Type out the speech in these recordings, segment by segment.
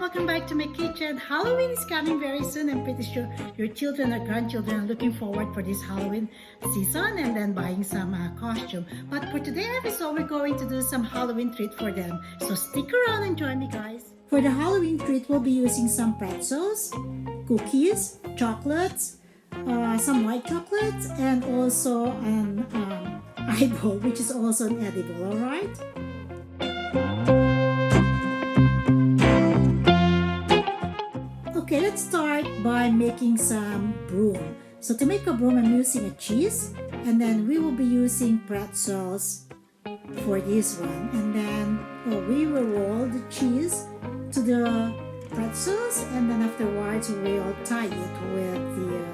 welcome back to my kitchen. Halloween is coming very soon. I'm pretty sure your children or grandchildren are looking forward for this Halloween season and then buying some costume. But for today episode, we're going to do some Halloween treat for them. So stick around and join me, guys. For the Halloween treat, we'll be using some pretzels, cookies, chocolates, some white chocolates, and also an eyeball, which is also an edible, alright? Okay, let's start by making some broom. So to make a broom, I'm using a cheese, and then we will be using pretzels for this one. And then we will roll the cheese to the pretzels, and then afterwards we'll tie it with the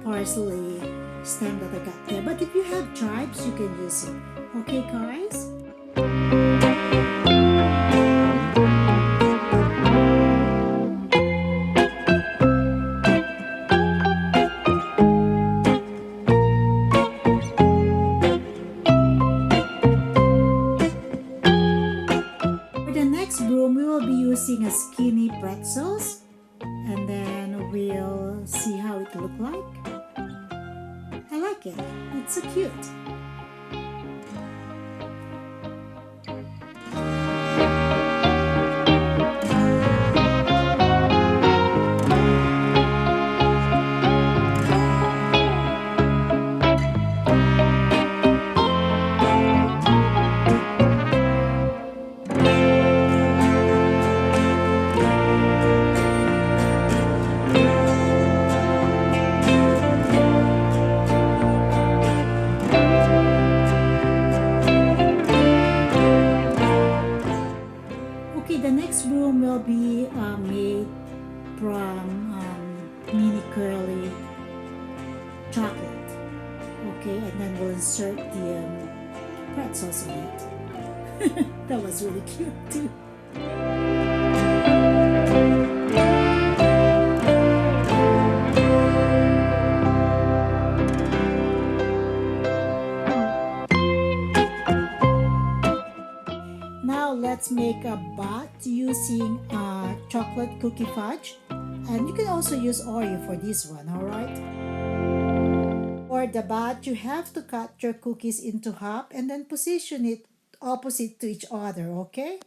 parsley stem that I got there. But if you have chives, you can use it. Okay, guys? Broom, we will be using a skinny pretzels, and then we'll see how it look like. I like it. It's so cute. The next broom will be made from mini curly chocolate. Okay, and then we'll insert the pretzels in it. That was really cute too. Let's make a bat using chocolate cookie fudge, and you can also use Oreo for this one, alright? For the bat, you have to cut your cookies into half and then position it opposite to each other, okay?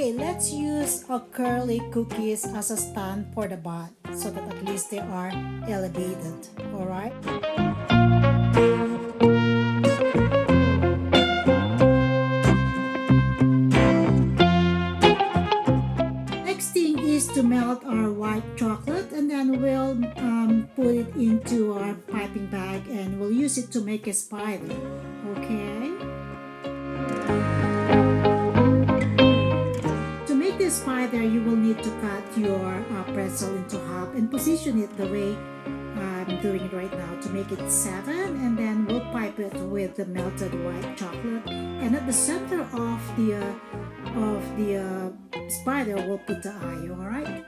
Let's use a curly cookies as a stand for the bat so that at least they are elevated, alright? Next thing is to melt our white chocolate, and then we'll put it into our piping bag and we'll use it to make a spider, okay? Spider, you will need to cut your pretzel into half and position it the way I'm doing it right now to make it 7, and then we'll pipe it with the melted white chocolate, and at the center of the spider we'll put the eye, alright?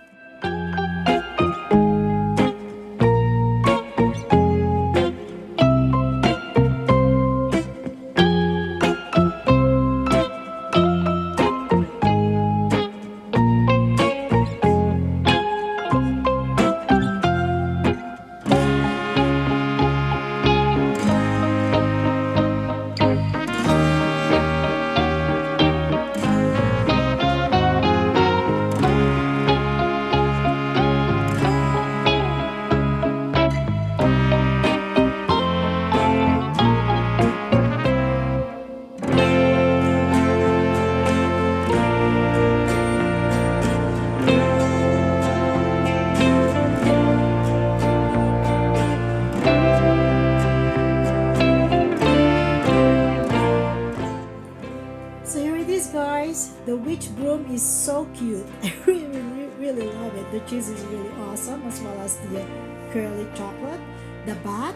Guys, the witch broom is so cute. I really love it. The cheese is really awesome, as well as the curly chocolate. The bat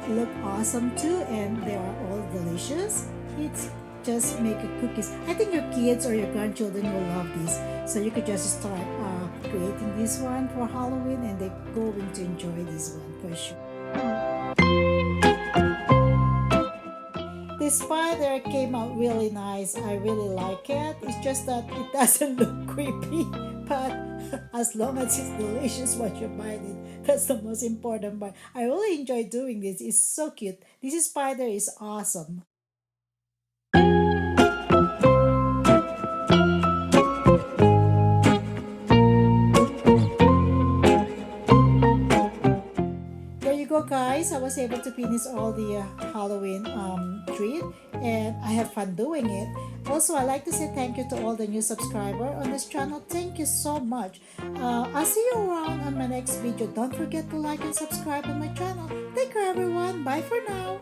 look awesome too, and they are all delicious. It's just make a cookies. I think your kids or your grandchildren will love this. So you could just start creating this one for Halloween, and they're going to enjoy this one for sure. The spider came out really nice. I really like it. It's just that it doesn't look creepy, but as long as it's delicious once you bite it, that's the most important part. I really enjoy doing this. It's so cute. This spider is awesome. There you go, guys. I was able to finish all the Halloween treat, and I have fun doing it. Also, I like to say thank you to all the new subscriber on this channel. Thank you so much. I'll see you around on my next video. Don't forget to like and subscribe on my channel. Take care, everyone. Bye for now.